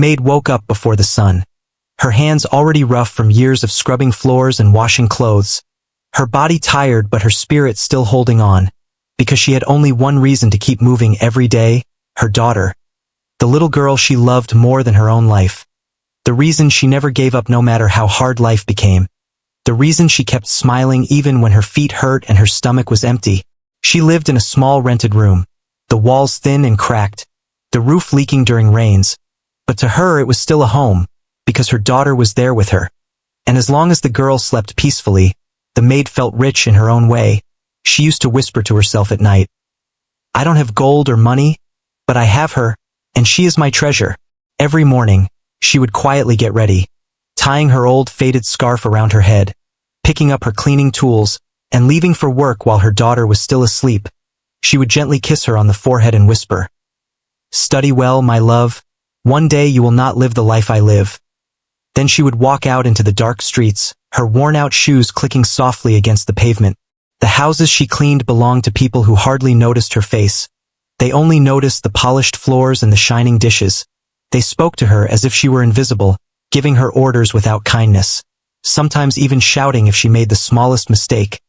maid woke up before the sun. Her hands already rough from years of scrubbing floors and washing clothes. Her body tired but her spirit still holding on, because she had only one reason to keep moving every day, her daughter. The little girl she loved more than her own life. The reason she never gave up no matter how hard life became. The reason she kept smiling even when her feet hurt and her stomach was empty. She lived in a small rented room, the walls thin and cracked, the roof leaking during rains. But to her it was still a home, because her daughter was there with her. And as long as the girl slept peacefully, the maid felt rich in her own way. She used to whisper to herself at night, "I don't have gold or money, but I have her, and she is my treasure." Every morning, she would quietly get ready, tying her old faded scarf around her head, picking up her cleaning tools, and leaving for work while her daughter was still asleep. She would gently kiss her on the forehead and whisper, "Study well, my love. One day you will not live the life I live." Then she would walk out into the dark streets, her worn-out shoes clicking softly against the pavement. The houses she cleaned belonged to people who hardly noticed her face. They only noticed the polished floors and the shining dishes. They spoke to her as if she were invisible, giving her orders without kindness, sometimes even shouting if she made the smallest mistake.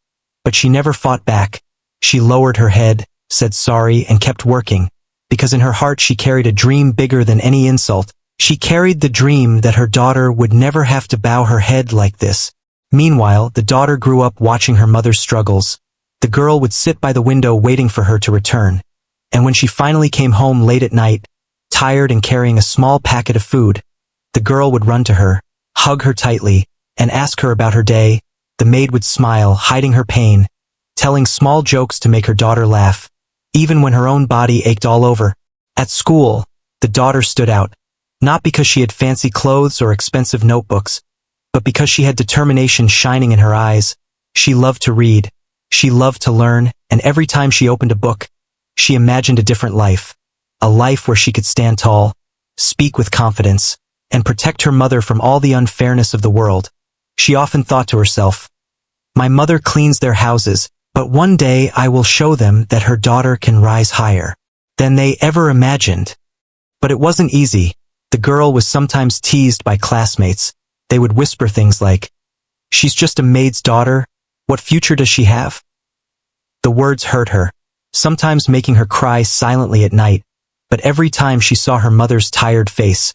But she never fought back. She lowered her head, said sorry, and kept working, because in her heart she carried a dream bigger than any insult. She carried the dream that her daughter would never have to bow her head like this. Meanwhile, the daughter grew up watching her mother's struggles. The girl would sit by the window waiting for her to return. And when she finally came home late at night, tired and carrying a small packet of food, the girl would run to her, hug her tightly, and ask her about her day. The maid would smile, hiding her pain, telling small jokes to make her daughter laugh, even when her own body ached all over. At school, the daughter stood out, not because she had fancy clothes or expensive notebooks, but because she had determination shining in her eyes. She loved to read, she loved to learn, and every time she opened a book, she imagined a different life. A life where she could stand tall, speak with confidence, and protect her mother from all the unfairness of the world. She often thought to herself, "My mother cleans their houses, but one day I will show them that her daughter can rise higher than they ever imagined." But it wasn't easy. The girl was sometimes teased by classmates. They would whisper things like, "She's just a maid's daughter. What future does she have?" The words hurt her, sometimes making her cry silently at night. But every time she saw her mother's tired face,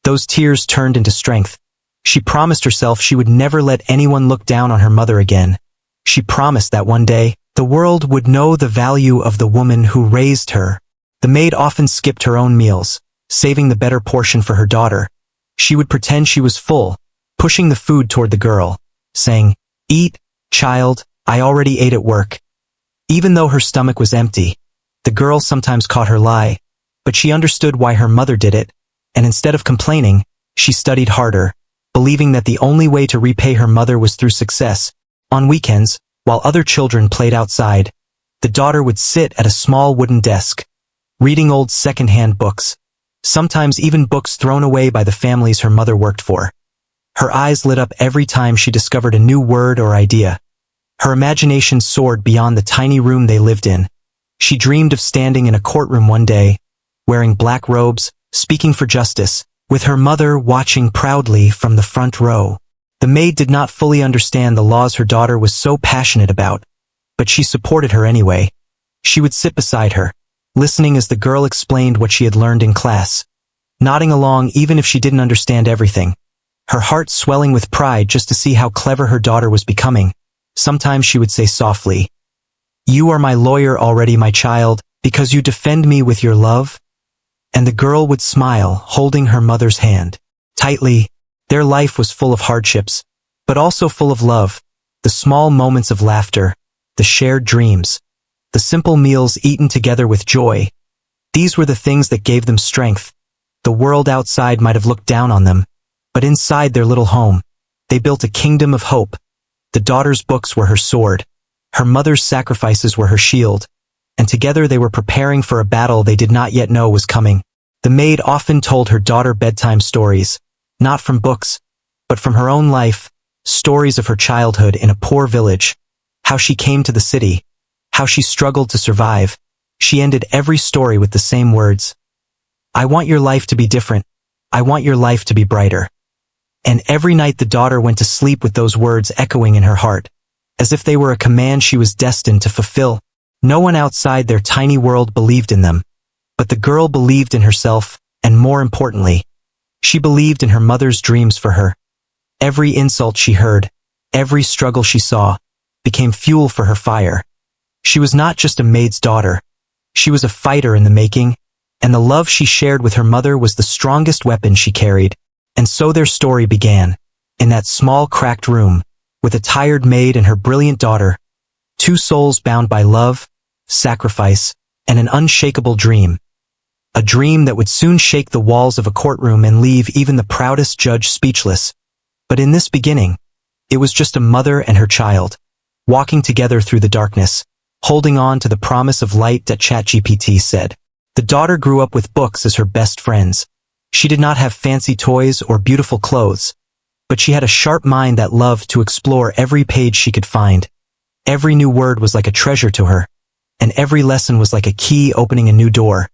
those tears turned into strength. She promised herself she would never let anyone look down on her mother again. She promised that one day, the world would know the value of the woman who raised her. The maid often skipped her own meals, saving the better portion for her daughter. She would pretend she was full, pushing the food toward the girl, saying, "Eat, child, I already ate at work." Even though her stomach was empty, the girl sometimes caught her lie, but she understood why her mother did it, and instead of complaining, she studied harder, believing that the only way to repay her mother was through success. On weekends, while other children played outside, the daughter would sit at a small wooden desk, reading old second-hand books, sometimes even books thrown away by the families her mother worked for. Her eyes lit up every time she discovered a new word or idea. Her imagination soared beyond the tiny room they lived in. She dreamed of standing in a courtroom one day, wearing black robes, speaking for justice, with her mother watching proudly from the front row. The maid did not fully understand the laws her daughter was so passionate about, but she supported her anyway. She would sit beside her, listening as the girl explained what she had learned in class, nodding along even if she didn't understand everything, her heart swelling with pride just to see how clever her daughter was becoming. Sometimes she would say softly, "You are my lawyer already, my child, because you defend me with your love." And the girl would smile, holding her mother's hand tightly. Their life was full of hardships, but also full of love, the small moments of laughter, the shared dreams, the simple meals eaten together with joy. These were the things that gave them strength. The world outside might have looked down on them, but inside their little home, they built a kingdom of hope. The daughter's books were her sword, her mother's sacrifices were her shield, and together they were preparing for a battle they did not yet know was coming. The maid often told her daughter bedtime stories, not from books, but from her own life, stories of her childhood in a poor village, how she came to the city, how she struggled to survive. She ended every story with the same words, "I want your life to be different, I want your life to be brighter." And every night the daughter went to sleep with those words echoing in her heart, as if they were a command she was destined to fulfill. No one outside their tiny world believed in them, but the girl believed in herself, and more importantly, she believed in her mother's dreams for her. Every insult she heard, every struggle she saw, became fuel for her fire. She was not just a maid's daughter. She was a fighter in the making, and the love she shared with her mother was the strongest weapon she carried. And so their story began, in that small cracked room, with a tired maid and her brilliant daughter, two souls bound by love, sacrifice, and an unshakable dream. A dream that would soon shake the walls of a courtroom and leave even the proudest judge speechless. But in this beginning, it was just a mother and her child, walking together through the darkness, holding on to the promise of light that ChatGPT said. The daughter grew up with books as her best friends. She did not have fancy toys or beautiful clothes, but she had a sharp mind that loved to explore every page she could find. Every new word was like a treasure to her, and every lesson was like a key opening a new door.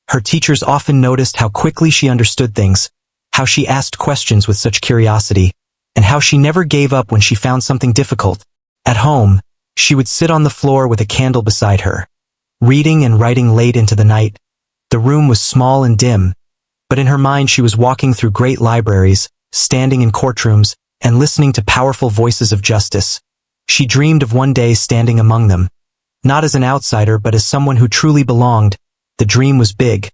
Her teachers often noticed how quickly she understood things, how she asked questions with such curiosity, and how she never gave up when she found something difficult. At home, she would sit on the floor with a candle beside her, reading and writing late into the night. The room was small and dim, but in her mind she was walking through great libraries, standing in courtrooms, and listening to powerful voices of justice. She dreamed of one day standing among them, not as an outsider but as someone who truly belonged. The dream was big,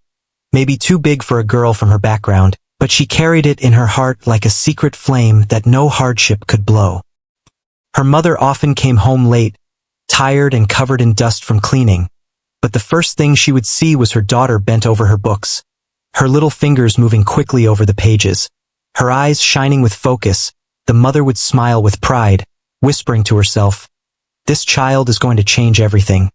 maybe too big for a girl from her background, but she carried it in her heart like a secret flame that no hardship could blow. Her mother often came home late, tired and covered in dust from cleaning, but the first thing she would see was her daughter bent over her books, her little fingers moving quickly over the pages, her eyes shining with focus. The mother would smile with pride, whispering to herself, "This child is going to change everything."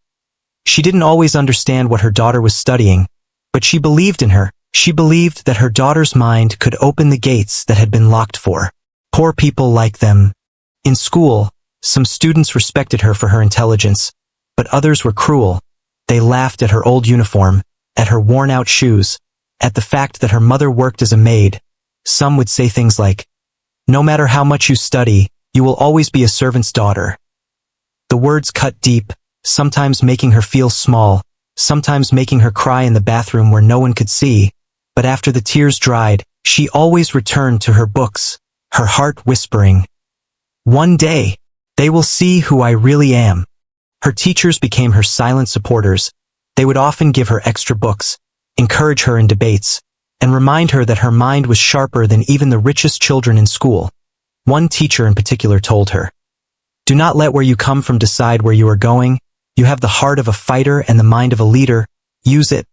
She didn't always understand what her daughter was studying, but she believed in her. She believed that her daughter's mind could open the gates that had been locked for poor people like them. In school, some students respected her for her intelligence, but others were cruel. They laughed at her old uniform, at her worn-out shoes, at the fact that her mother worked as a maid. Some would say things like, "No matter how much you study, you will always be a servant's daughter." The words cut deep, sometimes making her feel small, sometimes making her cry in the bathroom where no one could see. But after the tears dried, she always returned to her books, her heart whispering, "One day, they will see who I really am." Her teachers became her silent supporters. They would often give her extra books, encourage her in debates, and remind her that her mind was sharper than even the richest children in school. One teacher in particular told her, "Do not let where you come from decide where you are going. You have the heart of a fighter and the mind of a leader. Use it."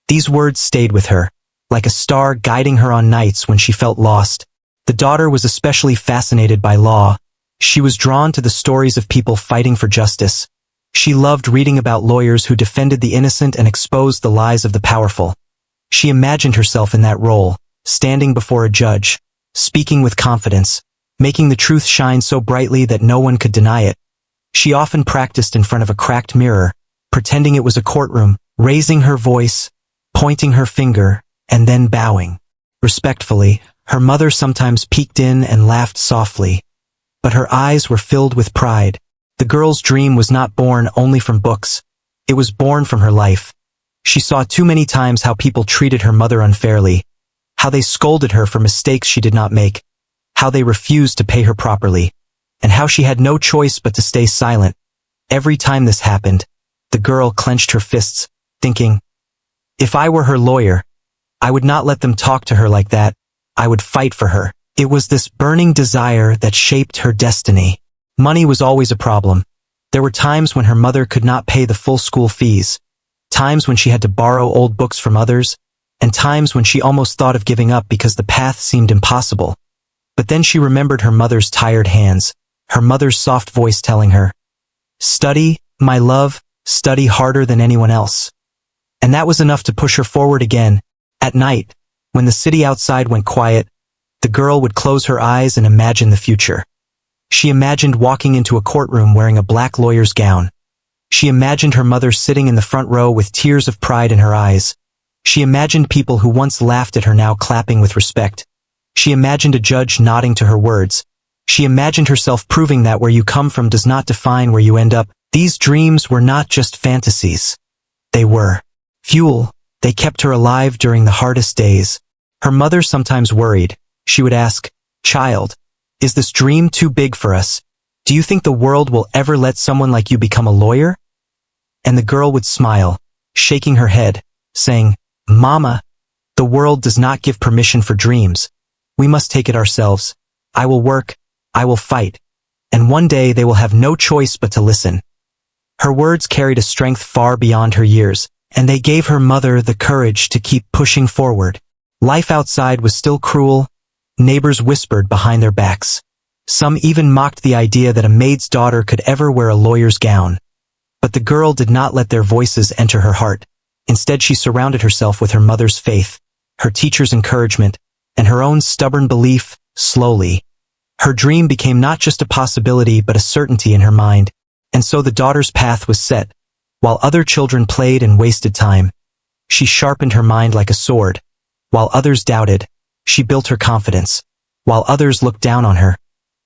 These words stayed with her, like a star guiding her on nights when she felt lost. The daughter was especially fascinated by law. She was drawn to the stories of people fighting for justice. She loved reading about lawyers who defended the innocent and exposed the lies of the powerful. She imagined herself in that role, standing before a judge, speaking with confidence, making the truth shine so brightly that no one could deny it. She often practiced in front of a cracked mirror, pretending it was a courtroom, raising her voice, pointing her finger, and then bowing. Respectfully, her mother sometimes peeked in and laughed softly, but her eyes were filled with pride. The girl's dream was not born only from books. It was born from her life. She saw too many times how people treated her mother unfairly, how they scolded her for mistakes she did not make, how they refused to pay her properly, and how she had no choice but to stay silent. Every time this happened, the girl clenched her fists, thinking, "If I were her lawyer, I would not let them talk to her like that. I would fight for her." It was this burning desire that shaped her destiny. Money was always a problem. There were times when her mother could not pay the full school fees, times when she had to borrow old books from others, and times when she almost thought of giving up because the path seemed impossible. But then she remembered her mother's tired hands, her mother's soft voice telling her, "Study, my love, study harder than anyone else." And that was enough to push her forward again. At night, when the city outside went quiet, the girl would close her eyes and imagine the future. She imagined walking into a courtroom wearing a black lawyer's gown. She imagined her mother sitting in the front row with tears of pride in her eyes. She imagined people who once laughed at her now clapping with respect. She imagined a judge nodding to her words. She imagined herself proving that where you come from does not define where you end up. These dreams were not just fantasies. They were fuel. They kept her alive during the hardest days. Her mother sometimes worried. She would ask, "Child, is this dream too big for us? Do you think the world will ever let someone like you become a lawyer?" And the girl would smile, shaking her head, saying, "Mama, the world does not give permission for dreams. We must take it ourselves. I will work, I will fight, and one day they will have no choice but to listen." Her words carried a strength far beyond her years, and they gave her mother the courage to keep pushing forward. Life outside was still cruel. Neighbors whispered behind their backs. Some even mocked the idea that a maid's daughter could ever wear a lawyer's gown. But the girl did not let their voices enter her heart. Instead, she surrounded herself with her mother's faith, her teacher's encouragement, and her own stubborn belief. Slowly, her dream became not just a possibility but a certainty in her mind. And so the daughter's path was set. While other children played and wasted time, she sharpened her mind like a sword. While others doubted, she built her confidence. While others looked down on her,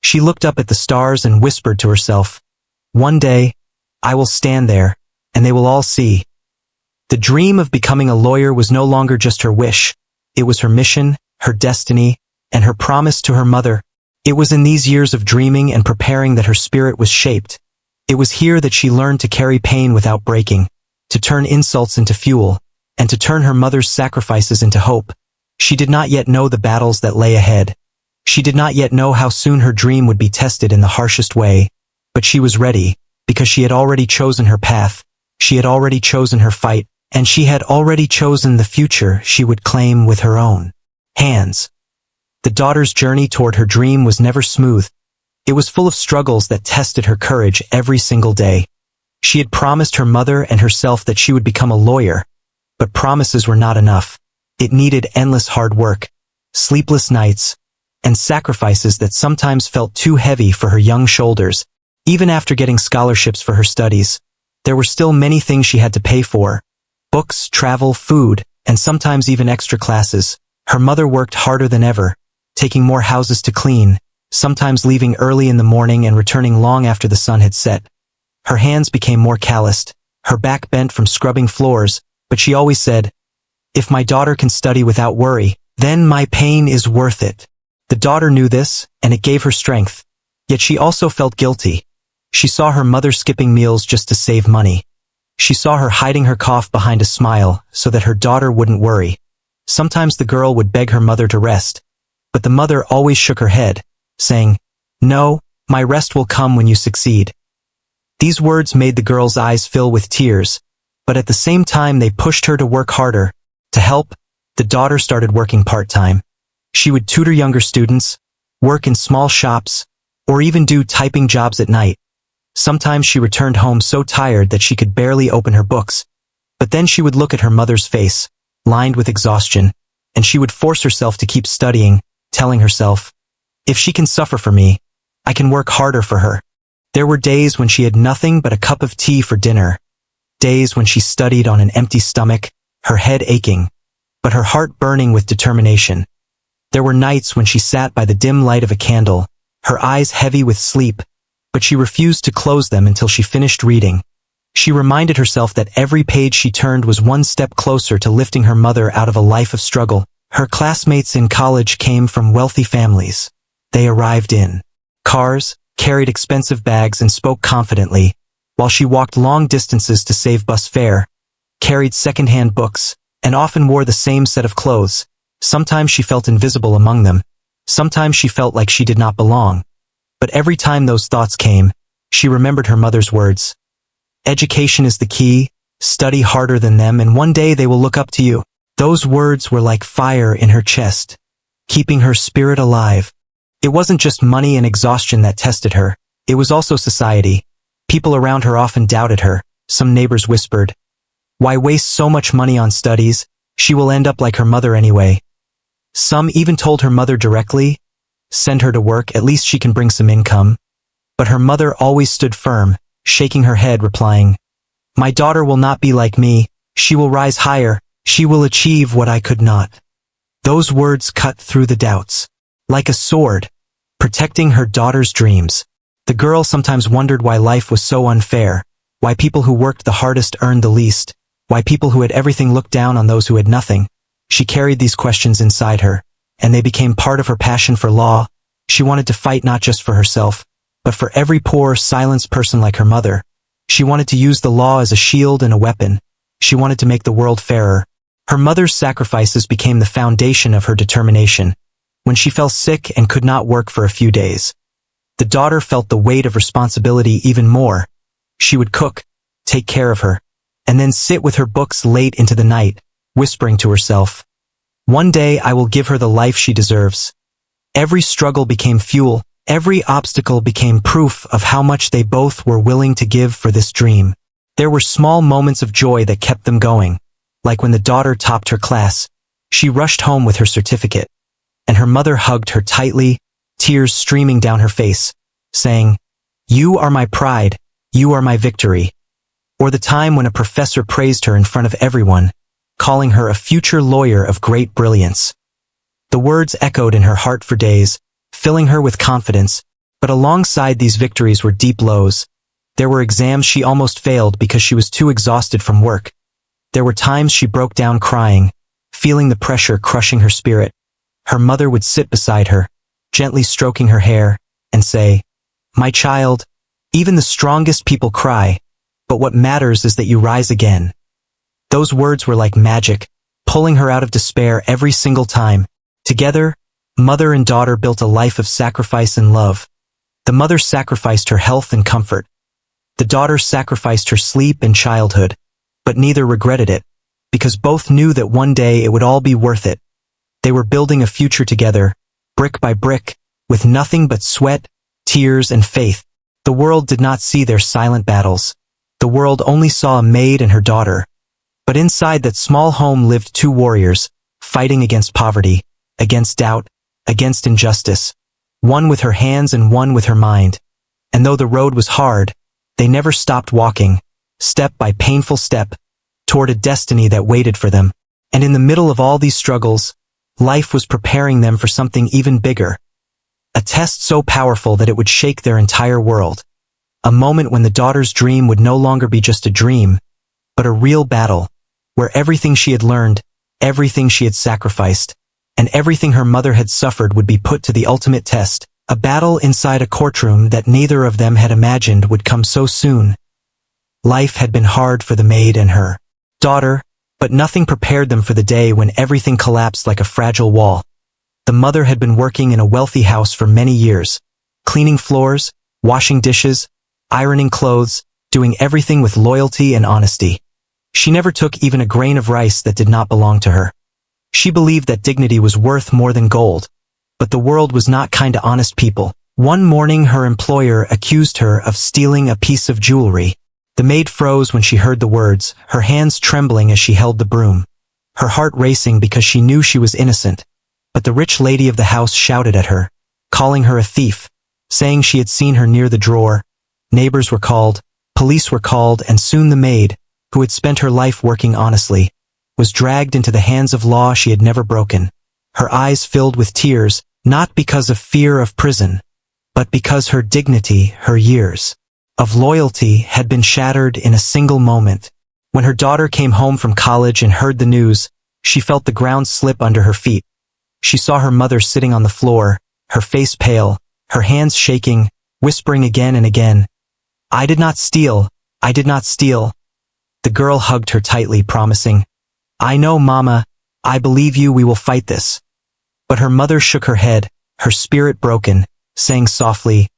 she looked up at the stars and whispered to herself, "One day, I will stand there, and they will all see." The dream of becoming a lawyer was no longer just her wish. It was her mission, her destiny, and her promise to her mother. It was in these years of dreaming and preparing that her spirit was shaped. It was here that she learned to carry pain without breaking, to turn insults into fuel, and to turn her mother's sacrifices into hope. She did not yet know the battles that lay ahead. She did not yet know how soon her dream would be tested in the harshest way, but she was ready, because she had already chosen her path, she had already chosen her fight, and she had already chosen the future she would claim with her own hands. The daughter's journey toward her dream was never smooth. It was full of struggles that tested her courage every single day. She had promised her mother and herself that she would become a lawyer, but promises were not enough. It needed endless hard work, sleepless nights, and sacrifices that sometimes felt too heavy for her young shoulders. Even after getting scholarships for her studies, there were still many things she had to pay for: books, travel, food, and sometimes even extra classes. Her mother worked harder than ever, taking more houses to clean, sometimes leaving early in the morning and returning long after the sun had set. Her hands became more calloused, her back bent from scrubbing floors, but she always said, "If my daughter can study without worry, then my pain is worth it." The daughter knew this, and it gave her strength. Yet she also felt guilty. She saw her mother skipping meals just to save money. She saw her hiding her cough behind a smile so that her daughter wouldn't worry. Sometimes the girl would beg her mother to rest, but the mother always shook her head, saying, "No, my rest will come when you succeed." These words made the girl's eyes fill with tears, but at the same time they pushed her to work harder. To help, the daughter started working part-time. She would tutor younger students, work in small shops, or even do typing jobs at night. Sometimes she returned home so tired that she could barely open her books. But then she would look at her mother's face, lined with exhaustion, and she would force herself to keep studying, telling herself, "If she can suffer for me, I can work harder for her." There were days when she had nothing but a cup of tea for dinner, days when she studied on an empty stomach, her head aching, but her heart burning with determination. There were nights when she sat by the dim light of a candle, her eyes heavy with sleep, but she refused to close them until she finished reading. She reminded herself that every page she turned was one step closer to lifting her mother out of a life of struggle. Her classmates in college came from wealthy families. They arrived in cars, carried expensive bags, and spoke confidently, while she walked long distances to save bus fare, carried second-hand books, and often wore the same set of clothes. Sometimes she felt invisible among them. Sometimes she felt like she did not belong. But every time those thoughts came, she remembered her mother's words. "Education is the key, study harder than them, and one day they will look up to you." Those words were like fire in her chest, keeping her spirit alive. It wasn't just money and exhaustion that tested her, it was also society. People around her often doubted her. Some neighbors whispered, "Why waste so much money on studies? She will end up like her mother anyway." Some even told her mother directly, "Send her to work, at least she can bring some income." But her mother always stood firm, shaking her head, replying, "My daughter will not be like me, she will rise higher, She will achieve what I could not. Those words cut through the doubts. Like a sword, protecting her daughter's dreams. The girl sometimes wondered why life was so unfair, why people who worked the hardest earned the least, why people who had everything looked down on those who had nothing. She carried these questions inside her, and they became part of her passion for law. She wanted to fight not just for herself, but for every poor, silenced person like her mother. She wanted to use the law as a shield and a weapon. She wanted to make the world fairer. Her mother's sacrifices became the foundation of her determination. When she fell sick and could not work for a few days, the daughter felt the weight of responsibility even more. She would cook, take care of her, and then sit with her books late into the night, whispering to herself, "One day I will give her the life she deserves." Every struggle became fuel. Every obstacle became proof of how much they both were willing to give for this dream. There were small moments of joy that kept them going, like when the daughter topped her class. She rushed home with her certificate, and her mother hugged her tightly, tears streaming down her face, saying, "You are my pride, you are my victory." Or the time when a professor praised her in front of everyone, calling her a future lawyer of great brilliance. The words echoed in her heart for days, filling her with confidence, but alongside these victories were deep lows. There were exams she almost failed because she was too exhausted from work. There were times she broke down crying, feeling the pressure crushing her spirit. Her mother would sit beside her, gently stroking her hair, and say, "My child, even the strongest people cry, but what matters is that you rise again." Those words were like magic, pulling her out of despair every single time. Together, mother and daughter built a life of sacrifice and love. The mother sacrificed her health and comfort. The daughter sacrificed her sleep and childhood, but neither regretted it, because both knew that one day it would all be worth it. They were building a future together, brick by brick, with nothing but sweat, tears, and faith. The world did not see their silent battles. The world only saw a maid and her daughter. But inside that small home lived two warriors, fighting against poverty, against doubt, against injustice, one with her hands and one with her mind. And though the road was hard, they never stopped walking, step by painful step, toward a destiny that waited for them. And in the middle of all these struggles, life was preparing them for something even bigger. A test so powerful that it would shake their entire world. A moment when the daughter's dream would no longer be just a dream, but a real battle, where everything she had learned, everything she had sacrificed, and everything her mother had suffered would be put to the ultimate test, a battle inside a courtroom that neither of them had imagined would come so soon. Life had been hard for the maid and her daughter, but nothing prepared them for the day when everything collapsed like a fragile wall. The mother had been working in a wealthy house for many years, cleaning floors, washing dishes, ironing clothes, doing everything with loyalty and honesty. She never took even a grain of rice that did not belong to her. She believed that dignity was worth more than gold, but the world was not kind to honest people. One morning her employer accused her of stealing a piece of jewelry. The maid froze when she heard the words, her hands trembling as she held the broom, her heart racing because she knew she was innocent. But the rich lady of the house shouted at her, calling her a thief, saying she had seen her near the drawer. Neighbors were called, police were called, and soon the maid, who had spent her life working honestly, was dragged into the hands of law she had never broken. Her eyes filled with tears, not because of fear of prison, but because her dignity, her years of loyalty had been shattered in a single moment. When her daughter came home from college and heard the news, she felt the ground slip under her feet. She saw her mother sitting on the floor, her face pale, her hands shaking, whispering again and again, "I did not steal, I did not steal." The girl hugged her tightly, promising, "I know, Mama, I believe you, we will fight this." But her mother shook her head, her spirit broken, saying softly,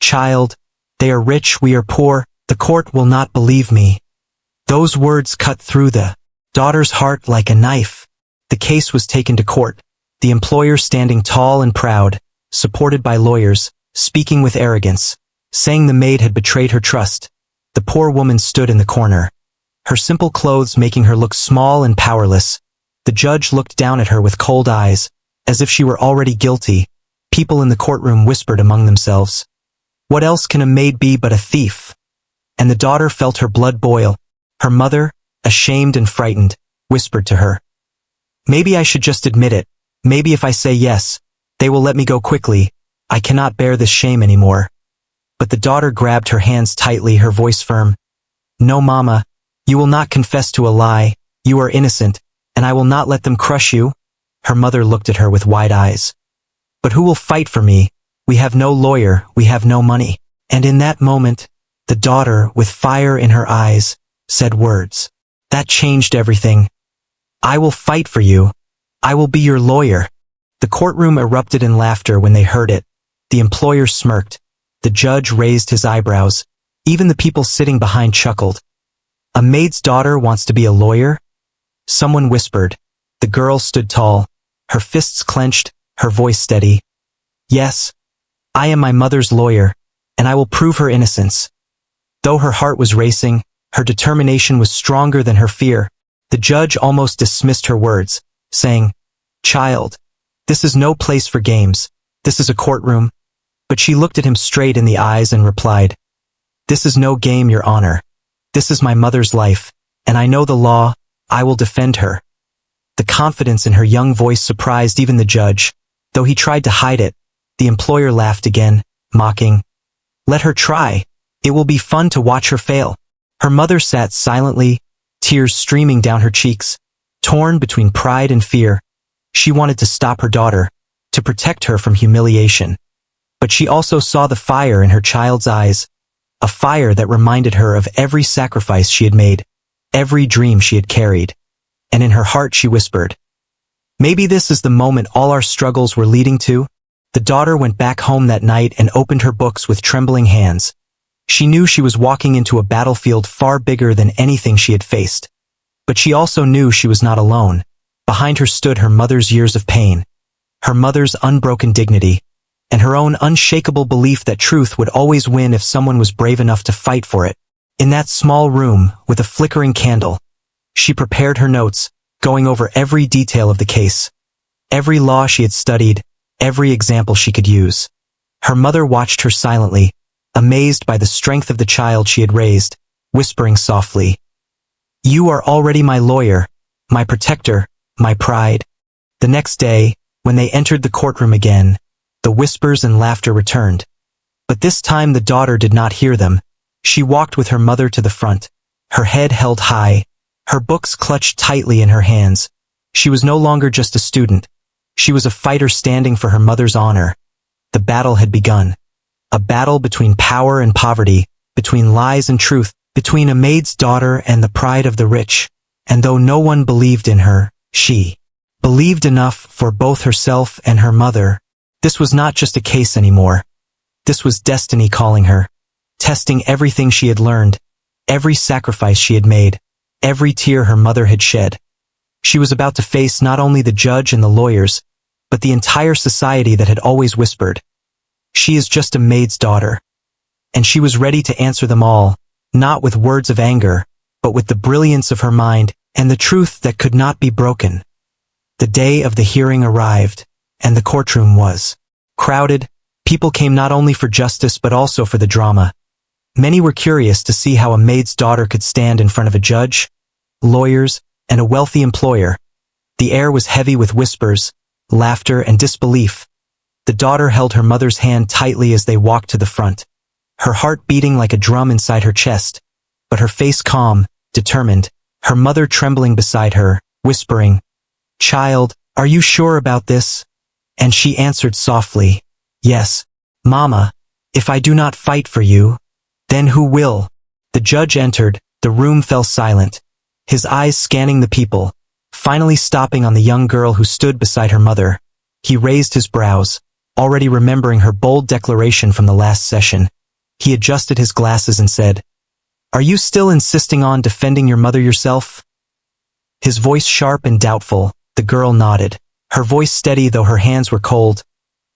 "Child, they are rich, we are poor, the court will not believe me." Those words cut through the daughter's heart like a knife. The case was taken to court, the employer standing tall and proud, supported by lawyers, speaking with arrogance, saying the maid had betrayed her trust. The poor woman stood in the corner, her simple clothes making her look small and powerless. The judge looked down at her with cold eyes, as if she were already guilty. People in the courtroom whispered among themselves, "What else can a maid be but a thief?" And the daughter felt her blood boil. Her mother, ashamed and frightened, whispered to her. Maybe I should just admit it. Maybe if I say yes, they will let me go quickly. I cannot bear this shame anymore. But the daughter grabbed her hands tightly, her voice firm. No, Mama, you will not confess to a lie. You are innocent, and I will not let them crush you. Her mother looked at her with wide eyes. But who will fight for me? We have no lawyer, we have no money. And in that moment, the daughter, with fire in her eyes, said words. That changed everything. I will fight for you. I will be your lawyer. The courtroom erupted in laughter when they heard it. The employer smirked. The judge raised his eyebrows. Even the people sitting behind chuckled. A maid's daughter wants to be a lawyer? Someone whispered. The girl stood tall, her fists clenched, her voice steady. Yes, I am my mother's lawyer, and I will prove her innocence. Though her heart was racing, her determination was stronger than her fear. The judge almost dismissed her words, saying, Child, this is no place for games. This is a courtroom. But she looked at him straight in the eyes and replied, This is no game, Your Honor. This is my mother's life, and I know the law. I will defend her. The confidence in her young voice surprised even the judge. Though he tried to hide it, the employer laughed again, mocking. Let her try. It will be fun to watch her fail. Her mother sat silently, tears streaming down her cheeks, torn between pride and fear. She wanted to stop her daughter, to protect her from humiliation. But she also saw the fire in her child's eyes, a fire that reminded her of every sacrifice she had made, every dream she had carried. And in her heart she whispered, Maybe this is the moment all our struggles were leading to. The daughter went back home that night and opened her books with trembling hands. She knew she was walking into a battlefield far bigger than anything she had faced. But she also knew she was not alone. Behind her stood her mother's years of pain, her mother's unbroken dignity, and her own unshakable belief that truth would always win if someone was brave enough to fight for it. In that small room, with a flickering candle, she prepared her notes, going over every detail of the case, every law she had studied, every example she could use. Her mother watched her silently, amazed by the strength of the child she had raised, whispering softly, You are already my lawyer, my protector, my pride. The next day, when they entered the courtroom again, the whispers and laughter returned. But this time the daughter did not hear them. She walked with her mother to the front, her head held high, her books clutched tightly in her hands. She was no longer just a student. She was a fighter standing for her mother's honor. The battle had begun. A battle between power and poverty, between lies and truth, between a maid's daughter and the pride of the rich. And though no one believed in her, she believed enough for both herself and her mother. This was not just a case anymore. This was destiny calling her, testing everything she had learned, every sacrifice she had made, every tear her mother had shed. She was about to face not only the judge and the lawyers, but the entire society that had always whispered, She is just a maid's daughter. And she was ready to answer them all, not with words of anger, but with the brilliance of her mind and the truth that could not be broken. The day of the hearing arrived, and the courtroom was crowded. People came not only for justice but also for the drama. Many were curious to see how a maid's daughter could stand in front of a judge, lawyers, and a wealthy employer. The air was heavy with whispers, laughter, and disbelief. The daughter held her mother's hand tightly as they walked to the front, her heart beating like a drum inside her chest, but her face calm, determined, her mother trembling beside her, whispering, Child, are you sure about this? And she answered softly, Yes, Mama, if I do not fight for you, then who will? The judge entered, the room fell silent, his eyes scanning the people, finally stopping on the young girl who stood beside her mother. He raised his brows, already remembering her bold declaration from the last session. He adjusted his glasses and said, Are you still insisting on defending your mother yourself? His voice sharp and doubtful, the girl nodded, her voice steady though her hands were cold.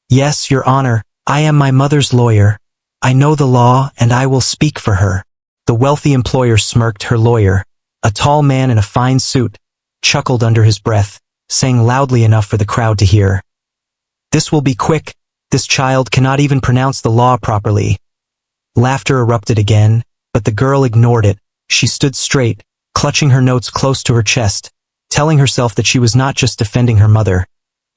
Yes, Your Honor, I am my mother's lawyer. I know the law and I will speak for her. The wealthy employer smirked. Her lawyer, a tall man in a fine suit, chuckled under his breath, saying loudly enough for the crowd to hear, This will be quick. This child cannot even pronounce the law properly. Laughter erupted again, but the girl ignored it. She stood straight, clutching her notes close to her chest, telling herself that she was not just defending her mother.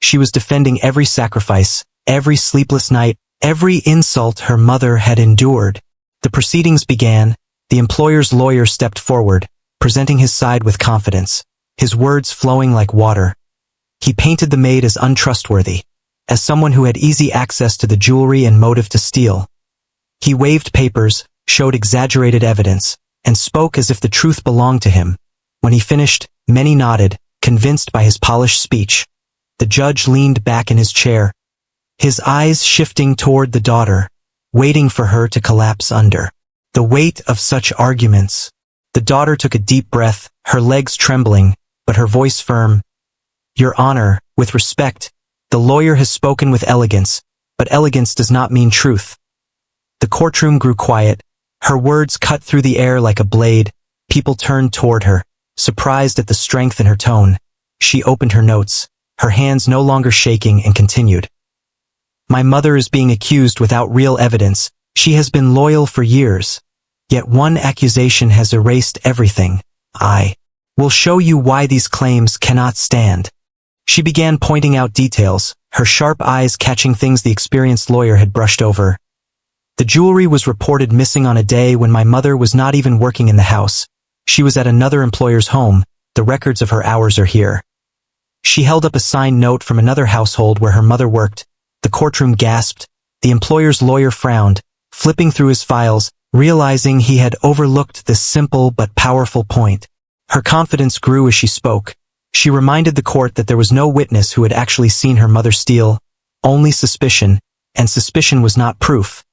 She was defending every sacrifice, every sleepless night, every insult her mother had endured. The proceedings began. The employer's lawyer stepped forward, presenting his side with confidence, his words flowing like water. He painted the maid as untrustworthy, as someone who had easy access to the jewelry and motive to steal. He waved papers, showed exaggerated evidence, and spoke as if the truth belonged to him. When he finished, many nodded, convinced by his polished speech. The judge leaned back in his chair, his eyes shifting toward the daughter, waiting for her to collapse under the weight of such arguments. The daughter took a deep breath, her legs trembling, but her voice firm. "Your Honor, with respect, the lawyer has spoken with elegance, but elegance does not mean truth." The courtroom grew quiet. Her words cut through the air like a blade. People turned toward her, surprised at the strength in her tone. She opened her notes, her hands no longer shaking, and continued. "My mother is being accused without real evidence. She has been loyal for years. Yet one accusation has erased everything. I will show you why these claims cannot stand." She began pointing out details, her sharp eyes catching things the experienced lawyer had brushed over. "The jewelry was reported missing on a day when my mother was not even working in the house. She was at another employer's home. The records of her hours are here." She held up a signed note from another household where her mother worked. The courtroom gasped. The employer's lawyer frowned, flipping through his files, realizing he had overlooked this simple but powerful point. Her confidence grew as she spoke. She reminded the court that there was no witness who had actually seen her mother steal, only suspicion, and suspicion was not proof.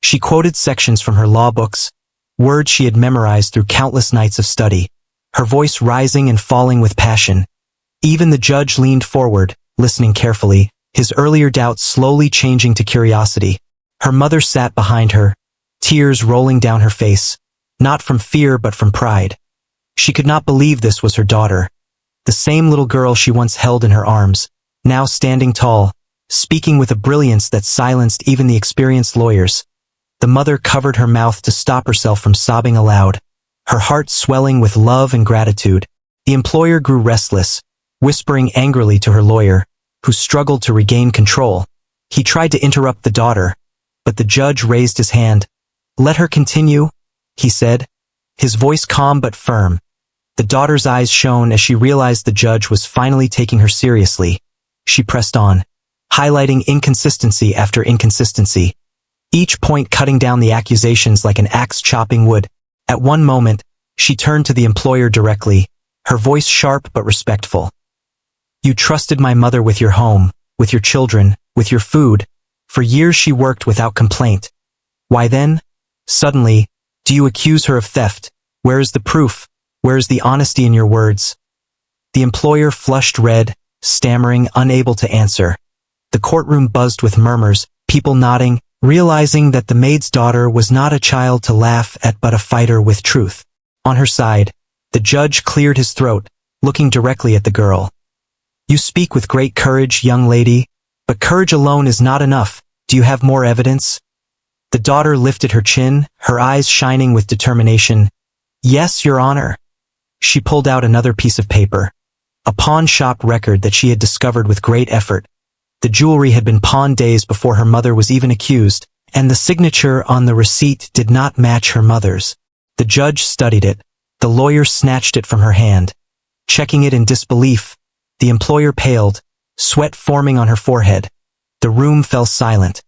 She quoted sections from her law books, words she had memorized through countless nights of study, her voice rising and falling with passion. Even the judge leaned forward, listening carefully, his earlier doubts slowly changing to curiosity. Her mother sat behind her, tears rolling down her face, not from fear but from pride. She could not believe this was her daughter, the same little girl she once held in her arms, now standing tall, speaking with a brilliance that silenced even the experienced lawyers. The mother covered her mouth to stop herself from sobbing aloud, her heart swelling with love and gratitude. The employer grew restless, whispering angrily to her lawyer, who struggled to regain control. He tried to interrupt the daughter, but the judge raised his hand. "Let her continue," he said, his voice calm but firm. The daughter's eyes shone as she realized the judge was finally taking her seriously. She pressed on, highlighting inconsistency after inconsistency, each point cutting down the accusations like an axe chopping wood. At one moment, she turned to the employer directly, her voice sharp but respectful. "You trusted my mother with your home, with your children, with your food. For years she worked without complaint. Why then? Suddenly, do you accuse her of theft? Where is the proof? Where is the honesty in your words?" The employer flushed red, stammering, unable to answer. The courtroom buzzed with murmurs, people nodding, realizing that the maid's daughter was not a child to laugh at but a fighter with truth. On her side, the judge cleared his throat, looking directly at the girl. "You speak with great courage, young lady, but courage alone is not enough. Do you have more evidence?" The daughter lifted her chin, her eyes shining with determination. "Yes, Your Honor." She pulled out another piece of paper, a pawn shop record that she had discovered with great effort. The jewelry had been pawned days before her mother was even accused, and the signature on the receipt did not match her mother's. The judge studied it. The lawyer snatched it from her hand. Checking it in disbelief, the employer paled, sweat forming on her forehead. The room fell silent.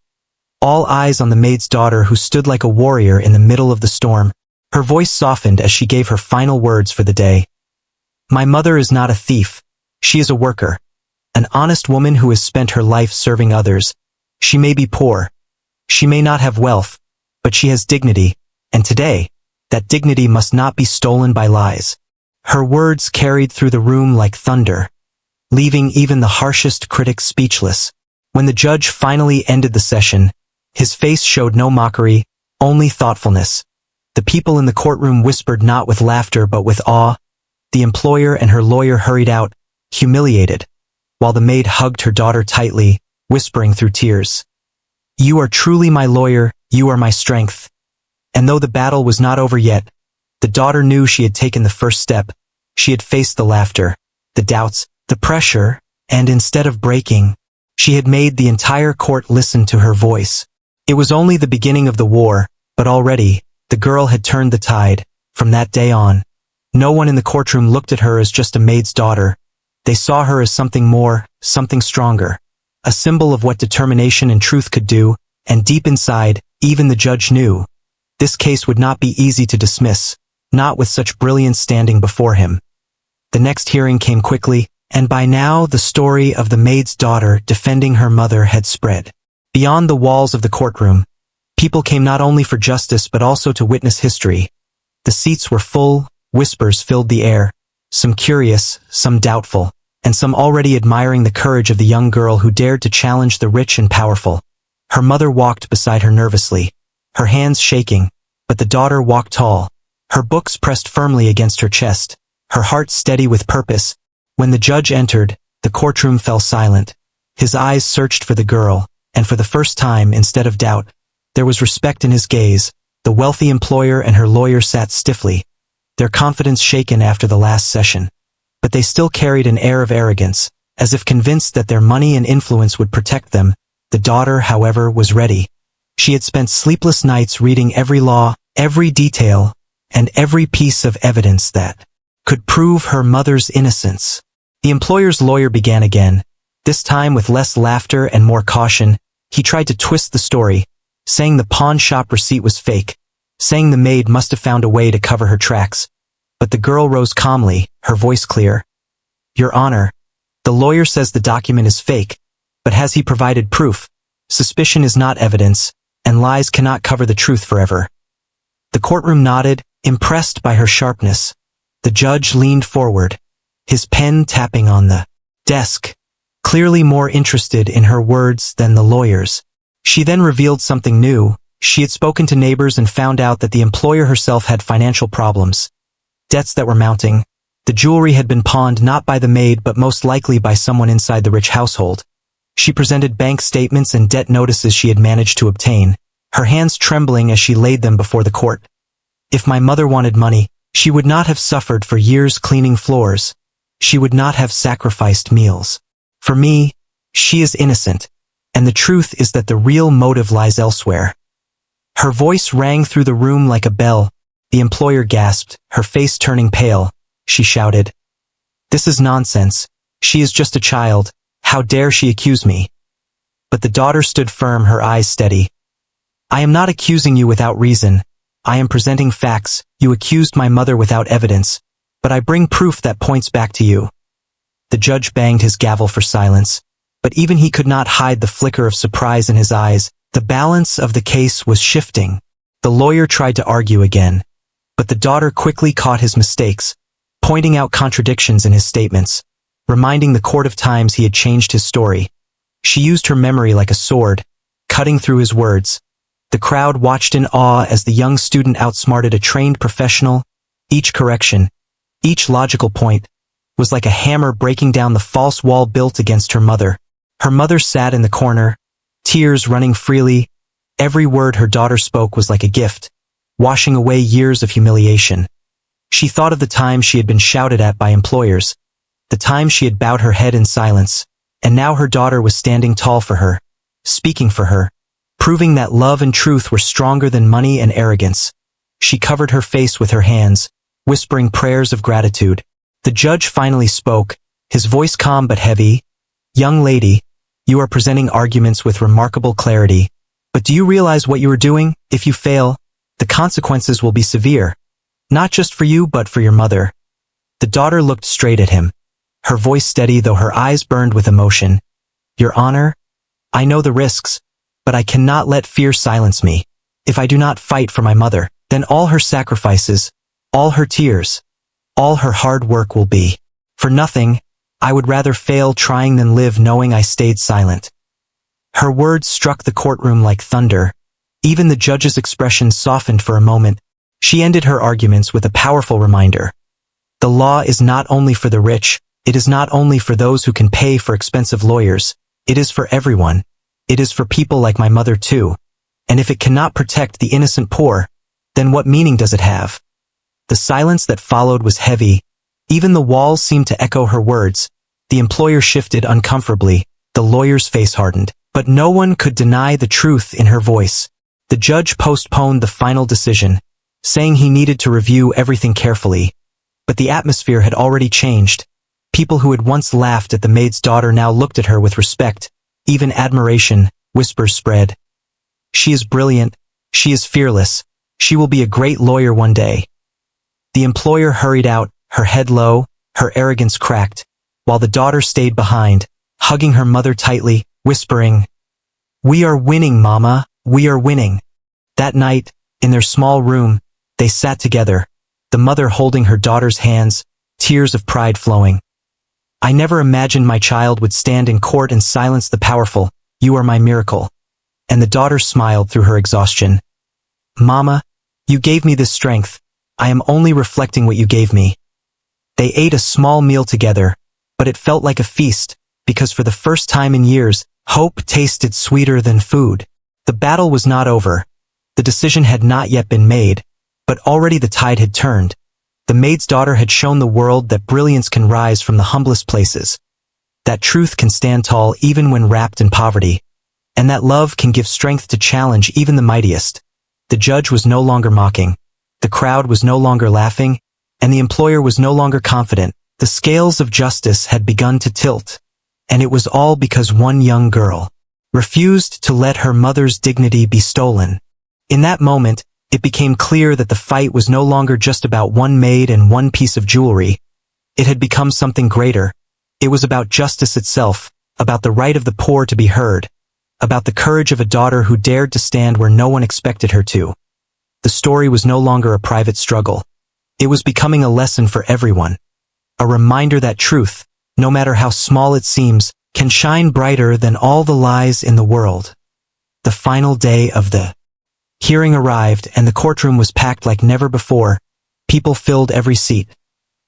All eyes on the maid's daughter, who stood like a warrior in the middle of the storm. Her voice softened as she gave her final words for the day. "My mother is not a thief. She is a worker. An honest woman who has spent her life serving others. She may be poor. She may not have wealth, but she has dignity, and today, that dignity must not be stolen by lies." Her words carried through the room like thunder, leaving even the harshest critics speechless. When the judge finally ended the session, his face showed no mockery, only thoughtfulness. The people in the courtroom whispered not with laughter but with awe. The employer and her lawyer hurried out, humiliated, while the maid hugged her daughter tightly, whispering through tears, "You are truly my lawyer, you are my strength." And though the battle was not over yet, the daughter knew she had taken the first step. She had faced the laughter, the doubts, the pressure, and instead of breaking, she had made the entire court listen to her voice. It was only the beginning of the war, but already, the girl had turned the tide. From that day on, no one in the courtroom looked at her as just a maid's daughter. They saw her as something more, something stronger, a symbol of what determination and truth could do, and deep inside, even the judge knew. This case would not be easy to dismiss, not with such brilliance standing before him. The next hearing came quickly, and by now the story of the maid's daughter defending her mother had spread. Beyond the walls of the courtroom, people came not only for justice but also to witness history. The seats were full, whispers filled the air, some curious, some doubtful, and some already admiring the courage of the young girl who dared to challenge the rich and powerful. Her mother walked beside her nervously, her hands shaking, but the daughter walked tall, her books pressed firmly against her chest, her heart steady with purpose. When the judge entered, the courtroom fell silent. His eyes searched for the girl, and for the first time, instead of doubt, there was respect in his gaze. The wealthy employer and her lawyer sat stiffly, their confidence shaken after the last session. But they still carried an air of arrogance, as if convinced that their money and influence would protect them. The daughter, however, was ready. She had spent sleepless nights reading every law, every detail, and every piece of evidence that could prove her mother's innocence. The employer's lawyer began again, this time with less laughter and more caution. He tried to twist the story, saying the pawn shop receipt was fake, saying the maid must have found a way to cover her tracks. But the girl rose calmly, her voice clear. Your Honor, the lawyer says the document is fake, but has he provided proof? Suspicion is not evidence, and lies cannot cover the truth forever. The courtroom nodded, impressed by her sharpness. The judge leaned forward, his pen tapping on the desk, clearly more interested in her words than the lawyer's. She then revealed something new. She had spoken to neighbors and found out that the employer herself had financial problems, debts that were mounting. The jewelry had been pawned not by the maid but most likely by someone inside the rich household. She presented bank statements and debt notices she had managed to obtain, her hands trembling as she laid them before the court. If my mother wanted money, she would not have suffered for years cleaning floors. She would not have sacrificed meals. For me, she is innocent, and the truth is that the real motive lies elsewhere. Her voice rang through the room like a bell. The employer gasped, her face turning pale. She shouted, "This is nonsense. She is just a child. How dare she accuse me?" But the daughter stood firm, her eyes steady. "I am not accusing you without reason. I am presenting facts. You accused my mother without evidence, but I bring proof that points back to you." The judge banged his gavel for silence, but even he could not hide the flicker of surprise in his eyes. The balance of the case was shifting. The lawyer tried to argue again, but the daughter quickly caught his mistakes, pointing out contradictions in his statements, reminding the court of times he had changed his story. She used her memory like a sword, cutting through his words. The crowd watched in awe as the young student outsmarted a trained professional. Each correction, each logical point, was like a hammer breaking down the false wall built against her mother. Her mother sat in the corner, tears running freely. Every word her daughter spoke was like a gift, washing away years of humiliation. She thought of the times she had been shouted at by employers, the times she had bowed her head in silence, and now her daughter was standing tall for her, speaking for her, proving that love and truth were stronger than money and arrogance. She covered her face with her hands, whispering prayers of gratitude. The judge finally spoke, his voice calm but heavy. "Young lady, you are presenting arguments with remarkable clarity, but do you realize what you are doing? If you fail, the consequences will be severe, not just for you but for your mother." The daughter looked straight at him, her voice steady though her eyes burned with emotion. "Your Honor, I know the risks, but I cannot let fear silence me. If I do not fight for my mother, then all her sacrifices, all her tears, all her hard work will be for nothing. I would rather fail trying than live knowing I stayed silent." Her words struck the courtroom like thunder. Even the judge's expression softened for a moment. She ended her arguments with a powerful reminder. The law is not only for the rich, it is not only for those who can pay for expensive lawyers, it is for everyone. It is for people like my mother too. And if it cannot protect the innocent poor, then what meaning does it have? The silence that followed was heavy. Even the walls seemed to echo her words. The employer shifted uncomfortably. The lawyer's face hardened. But no one could deny the truth in her voice. The judge postponed the final decision, saying he needed to review everything carefully. But the atmosphere had already changed. People who had once laughed at the maid's daughter now looked at her with respect, even admiration. Whispers spread. She is brilliant. She is fearless. She will be a great lawyer one day. The employer hurried out, her head low, her arrogance cracked, while the daughter stayed behind, hugging her mother tightly, whispering, "We are winning, Mama, we are winning." That night, in their small room, they sat together, the mother holding her daughter's hands, tears of pride flowing. "I never imagined my child would stand in court and silence the powerful. You are my miracle." And the daughter smiled through her exhaustion. "Mama, you gave me this strength. I am only reflecting what you gave me." They ate a small meal together, but it felt like a feast, because for the first time in years, hope tasted sweeter than food. The battle was not over. The decision had not yet been made, but already the tide had turned. The maid's daughter had shown the world that brilliance can rise from the humblest places, that truth can stand tall even when wrapped in poverty, and that love can give strength to challenge even the mightiest. The judge was no longer mocking. The crowd was no longer laughing, and the employer was no longer confident. The scales of justice had begun to tilt, and it was all because one young girl refused to let her mother's dignity be stolen. In that moment, it became clear that the fight was no longer just about one maid and one piece of jewelry. It had become something greater. It was about justice itself, about the right of the poor to be heard, about the courage of a daughter who dared to stand where no one expected her to. The story was no longer a private struggle. It was becoming a lesson for everyone. A reminder that truth, no matter how small it seems, can shine brighter than all the lies in the world. The final day of the hearing arrived, and the courtroom was packed like never before. People filled every seat.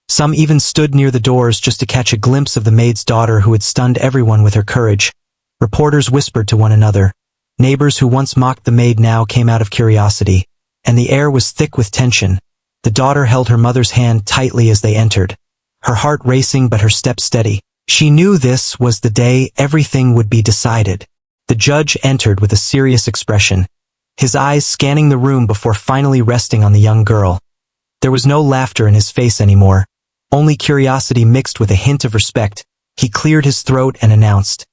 Some even stood near the doors just to catch a glimpse of the maid's daughter who had stunned everyone with her courage. Reporters whispered to one another. Neighbors who once mocked the maid now came out of curiosity, and the air was thick with tension. The daughter held her mother's hand tightly as they entered, her heart racing but her steps steady. She knew this was the day everything would be decided. The judge entered with a serious expression, his eyes scanning the room before finally resting on the young girl. There was no laughter in his face anymore, only curiosity mixed with a hint of respect. He cleared his throat and announced,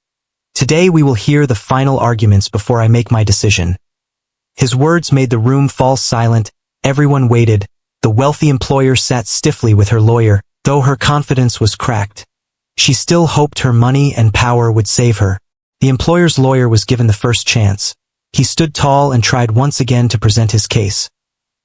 "Today we will hear the final arguments before I make my decision." His words made the room fall silent. Everyone waited. The wealthy employer sat stiffly with her lawyer, though her confidence was cracked. She still hoped her money and power would save her. The employer's lawyer was given the first chance. He stood tall and tried once again to present his case.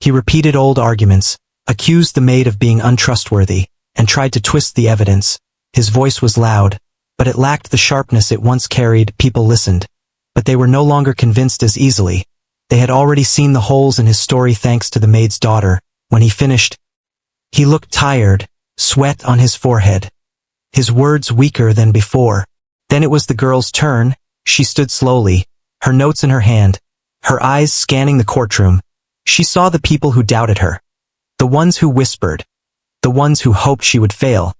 He repeated old arguments, accused the maid of being untrustworthy, and tried to twist the evidence. His voice was loud, but it lacked the sharpness it once carried. People listened, but they were no longer convinced as easily. They had already seen the holes in his story thanks to the maid's daughter. When he finished, he looked tired, sweat on his forehead, his words weaker than before. Then it was the girl's turn. She stood slowly, her notes in her hand, her eyes scanning the courtroom. She saw the people who doubted her, the ones who whispered, the ones who hoped she would fail.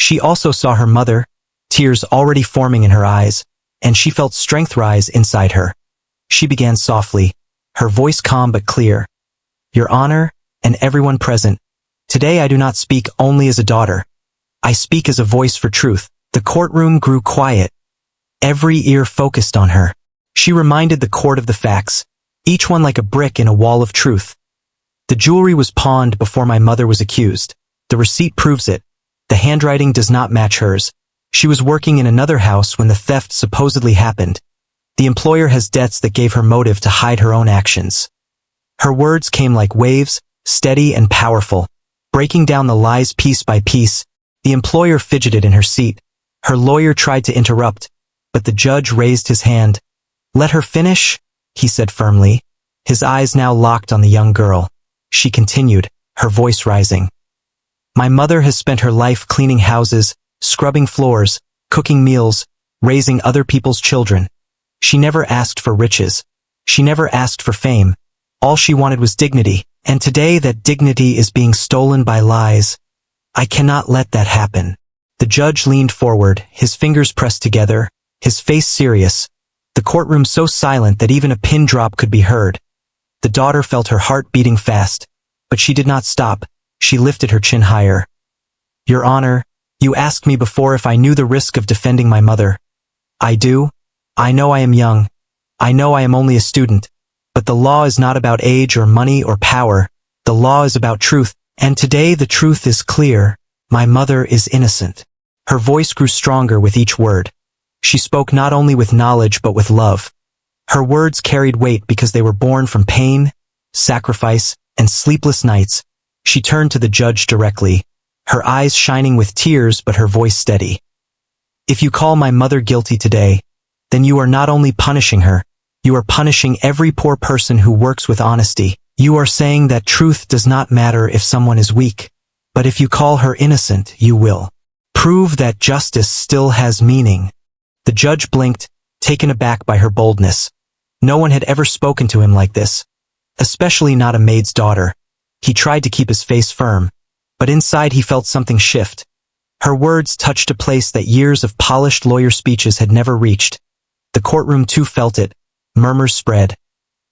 She also saw her mother, tears already forming in her eyes, and she felt strength rise inside her. She began softly, her voice calm but clear. "Your Honor, and everyone present, today I do not speak only as a daughter. I speak as a voice for truth." The courtroom grew quiet. Every ear focused on her. She reminded the court of the facts, each one like a brick in a wall of truth. "The jewelry was pawned before my mother was accused. The receipt proves it. The handwriting does not match hers. She was working in another house when the theft supposedly happened. The employer has debts that gave her motive to hide her own actions." Her words came like waves, steady and powerful, breaking down the lies piece by piece. The employer fidgeted in her seat. Her lawyer tried to interrupt, but the judge raised his hand. "Let her finish," he said firmly, his eyes now locked on the young girl. She continued, her voice rising. "My mother has spent her life cleaning houses, scrubbing floors, cooking meals, raising other people's children. She never asked for riches. She never asked for fame. All she wanted was dignity, and today that dignity is being stolen by lies. I cannot let that happen. The judge leaned forward, his fingers pressed together, his face serious, the courtroom so silent that even a pin drop could be heard. The daughter felt her heart beating fast, but she did not stop. She lifted her chin higher. Your Honor, you asked me before if I knew the risk of defending my mother. I do. I know I am young. I know I am only a student. But the law is not about age or money or power. The law is about truth, and today the truth is clear. My mother is innocent. Her voice grew stronger with each word. She spoke not only with knowledge but with love. Her words carried weight because they were born from pain, sacrifice, and sleepless nights. She turned to the judge directly, her eyes shining with tears but her voice steady. If you call my mother guilty today, then you are not only punishing her, you are punishing every poor person who works with honesty. You are saying that truth does not matter if someone is weak, but if you call her innocent, you will prove that justice still has meaning. The judge blinked, taken aback by her boldness. No one had ever spoken to him like this, especially not a maid's daughter. He tried to keep his face firm, but inside he felt something shift. Her words touched a place that years of polished lawyer speeches had never reached. The courtroom too felt it. Murmurs spread.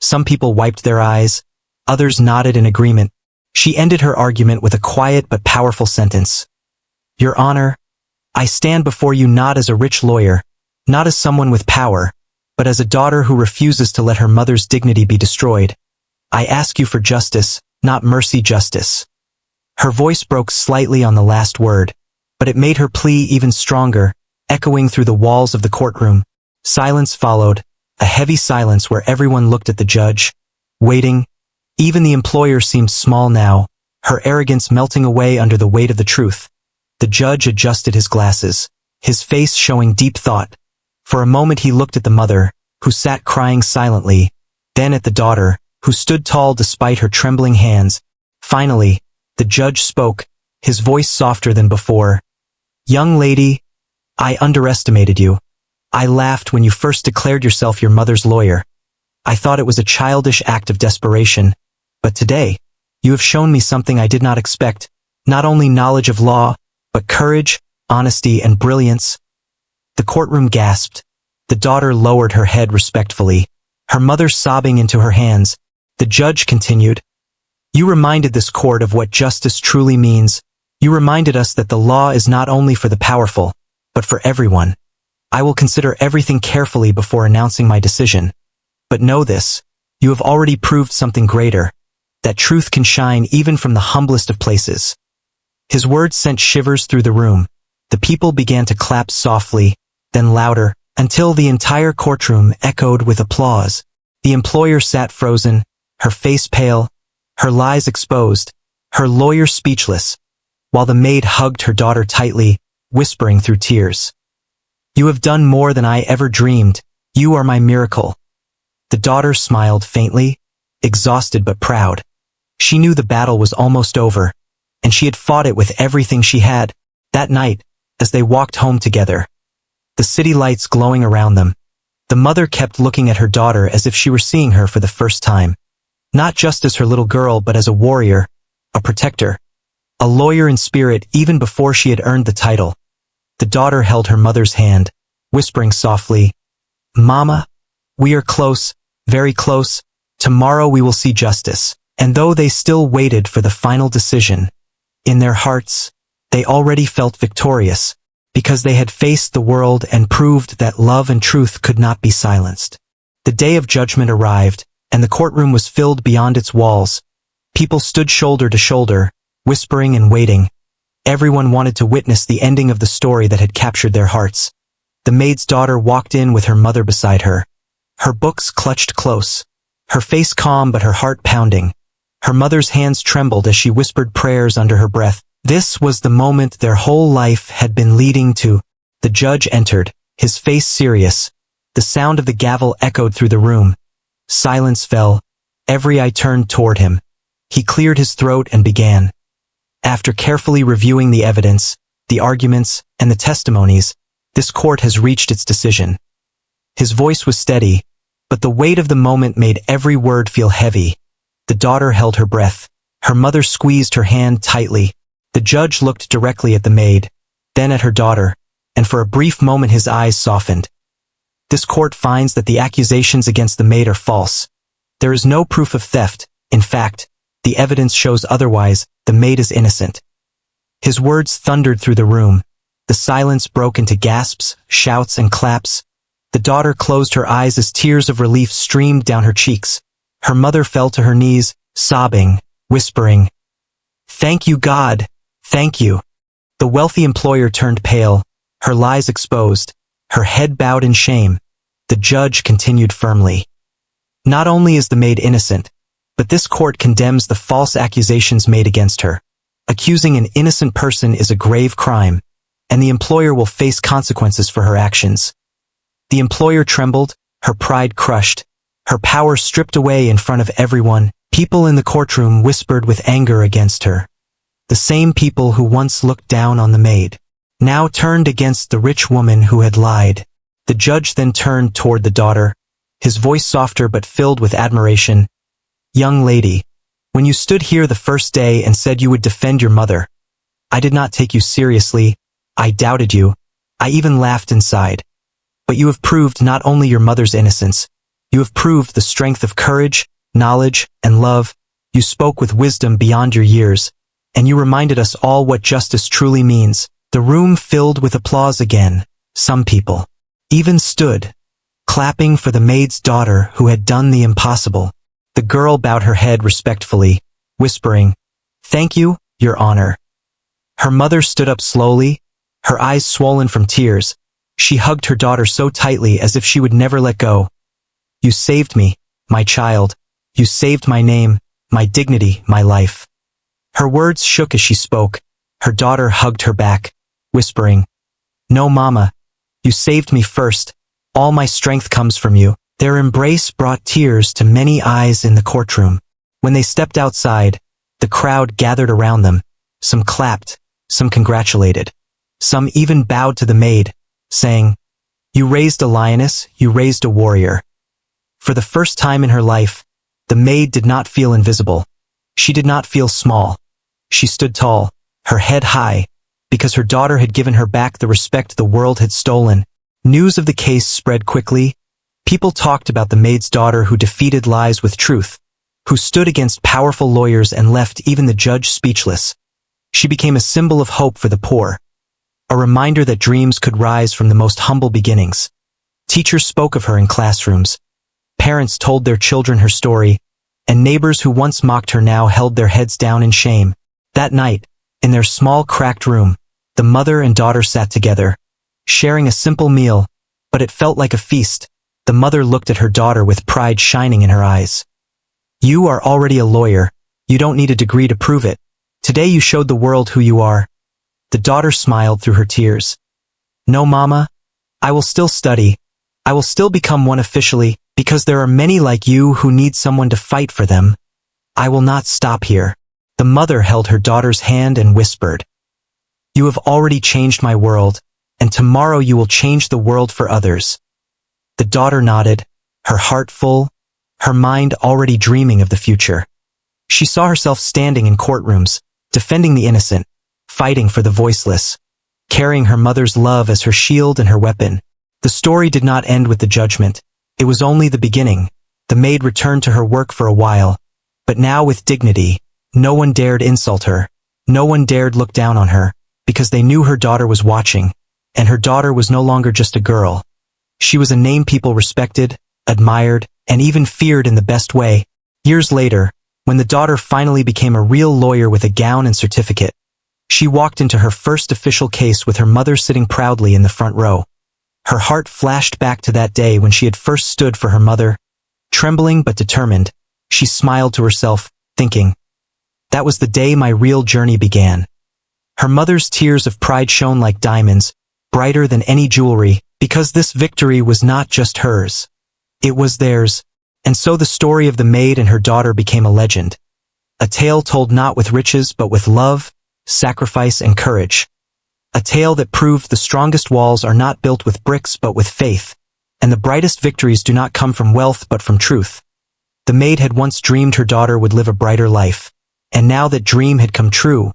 Some people wiped their eyes. Others nodded in agreement. She ended her argument with a quiet but powerful sentence. Your Honor, I stand before you not as a rich lawyer, not as someone with power, but as a daughter who refuses to let her mother's dignity be destroyed. I ask you for justice, not mercy justice. Her voice broke slightly on the last word, but it made her plea even stronger, echoing through the walls of the courtroom. Silence followed, a heavy silence where everyone looked at the judge, waiting. Even the employer seemed small now, her arrogance melting away under the weight of the truth. The judge adjusted his glasses, his face showing deep thought. For a moment he looked at the mother, who sat crying silently, then at the daughter, who stood tall despite her trembling hands. Finally, the judge spoke, his voice softer than before. Young lady, I underestimated you. I laughed when you first declared yourself your mother's lawyer. I thought it was a childish act of desperation. But today, you have shown me something I did not expect, not only knowledge of law, but courage, honesty, and brilliance. The courtroom gasped. The daughter lowered her head respectfully, her mother sobbing into her hands. The judge continued. You reminded this court of what justice truly means. You reminded us that the law is not only for the powerful, but for everyone. I will consider everything carefully before announcing my decision. But know this, you have already proved something greater, that truth can shine even from the humblest of places. His words sent shivers through the room. The people began to clap softly, then louder, until the entire courtroom echoed with applause. The employer sat frozen, her face pale, her lies exposed, her lawyer speechless, while the maid hugged her daughter tightly, whispering through tears. You have done more than I ever dreamed. You are my miracle. The daughter smiled faintly, exhausted but proud. She knew the battle was almost over, and she had fought it with everything she had. That night, as they walked home together, the city lights glowing around them, the mother kept looking at her daughter as if she were seeing her for the first time. Not just as her little girl but as a warrior, a protector, a lawyer in spirit even before she had earned the title. The daughter held her mother's hand, whispering softly, Mama, we are close, very close. Tomorrow we will see justice. And though they still waited for the final decision, in their hearts, they already felt victorious, because they had faced the world and proved that love and truth could not be silenced. The day of judgment arrived, and the courtroom was filled beyond its walls. People stood shoulder to shoulder, whispering and waiting. Everyone wanted to witness the ending of the story that had captured their hearts. The maid's daughter walked in with her mother beside her. Her books clutched close, her face calm but her heart pounding. Her mother's hands trembled as she whispered prayers under her breath. This was the moment their whole life had been leading to. The judge entered, his face serious. The sound of the gavel echoed through the room. Silence fell. Every eye turned toward him. He cleared his throat and began. After carefully reviewing the evidence, the arguments, and the testimonies, this court has reached its decision. His voice was steady, but the weight of the moment made every word feel heavy. The daughter held her breath. Her mother squeezed her hand tightly. The judge looked directly at the maid, then at her daughter, and for a brief moment his eyes softened. This court finds that the accusations against the maid are false. There is no proof of theft. In fact, the evidence shows otherwise. The maid is innocent. His words thundered through the room. The silence broke into gasps, shouts, and claps. The daughter closed her eyes as tears of relief streamed down her cheeks. Her mother fell to her knees, sobbing, whispering, "Thank you, God! Thank you!" The wealthy employer turned pale, her lies exposed, her head bowed in shame. The judge continued firmly. Not only is the maid innocent, but this court condemns the false accusations made against her. Accusing an innocent person is a grave crime, and the employer will face consequences for her actions. The employer trembled, her pride crushed, her power stripped away in front of everyone. People in the courtroom whispered with anger against her. The same people who once looked down on the maid now turned against the rich woman who had lied. The judge then turned toward the daughter, his voice softer but filled with admiration. "Young lady, when you stood here the first day and said you would defend your mother, I did not take you seriously. I doubted you. I even laughed inside. But you have proved not only your mother's innocence, you have proved the strength of courage, knowledge, and love. You spoke with wisdom beyond your years, and you reminded us all what justice truly means." The room filled with applause again. Some people even stood, clapping for the maid's daughter who had done the impossible. The girl bowed her head respectfully, whispering, "Thank you, Your Honor." Her mother stood up slowly, her eyes swollen from tears. She hugged her daughter so tightly as if she would never let go. "You saved me, my child. You saved my name, my dignity, my life." Her words shook as she spoke. Her daughter hugged her back, whispering, "No, Mama. You saved me first. All my strength comes from you." Their embrace brought tears to many eyes in the courtroom. When they stepped outside, the crowd gathered around them. Some clapped, some congratulated. Some even bowed to the maid, saying, "You raised a lioness, you raised a warrior." For the first time in her life, the maid did not feel invisible. She did not feel small. She stood tall, her head high, because her daughter had given her back the respect the world had stolen. News of the case spread quickly. People talked about the maid's daughter who defeated lies with truth, who stood against powerful lawyers and left even the judge speechless. She became a symbol of hope for the poor, a reminder that dreams could rise from the most humble beginnings. Teachers spoke of her in classrooms. Parents told their children her story, and neighbors who once mocked her now held their heads down in shame. That night, in their small cracked room, the mother and daughter sat together, sharing a simple meal, but it felt like a feast. The mother looked at her daughter with pride shining in her eyes. "You are already a lawyer. You don't need a degree to prove it. Today you showed the world who you are." The daughter smiled through her tears. "No, Mama. I will still study. I will still become one officially, because there are many like you who need someone to fight for them. I will not stop here." The mother held her daughter's hand and whispered, "You have already changed my world, and tomorrow you will change the world for others." The daughter nodded, her heart full, her mind already dreaming of the future. She saw herself standing in courtrooms, defending the innocent, fighting for the voiceless, carrying her mother's love as her shield and her weapon. The story did not end with the judgment. It was only the beginning. The maid returned to her work for a while, but now with dignity. No one dared insult her. No one dared look down on her, because they knew her daughter was watching, and her daughter was no longer just a girl. She was a name people respected, admired, and even feared in the best way. Years later, when the daughter finally became a real lawyer with a gown and certificate, she walked into her first official case with her mother sitting proudly in the front row. Her heart flashed back to that day when she had first stood for her mother. Trembling but determined, she smiled to herself, thinking, "That was the day my real journey began." Her mother's tears of pride shone like diamonds, brighter than any jewelry, because this victory was not just hers. It was theirs, and so the story of the maid and her daughter became a legend. A tale told not with riches but with love, sacrifice, and courage. A tale that proved the strongest walls are not built with bricks but with faith, and the brightest victories do not come from wealth but from truth. The maid had once dreamed her daughter would live a brighter life, and now that dream had come true.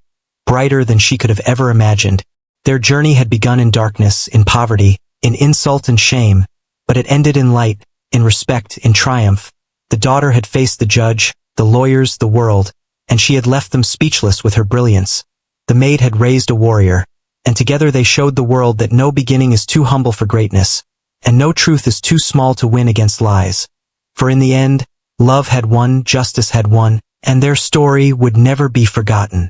brighter than she could have ever imagined. Their journey had begun in darkness, in poverty, in insult and shame, but it ended in light, in respect, in triumph. The daughter had faced the judge, the lawyers, the world, and she had left them speechless with her brilliance. The maid had raised a warrior, and together they showed the world that no beginning is too humble for greatness, and no truth is too small to win against lies. For in the end, love had won, justice had won, and their story would never be forgotten.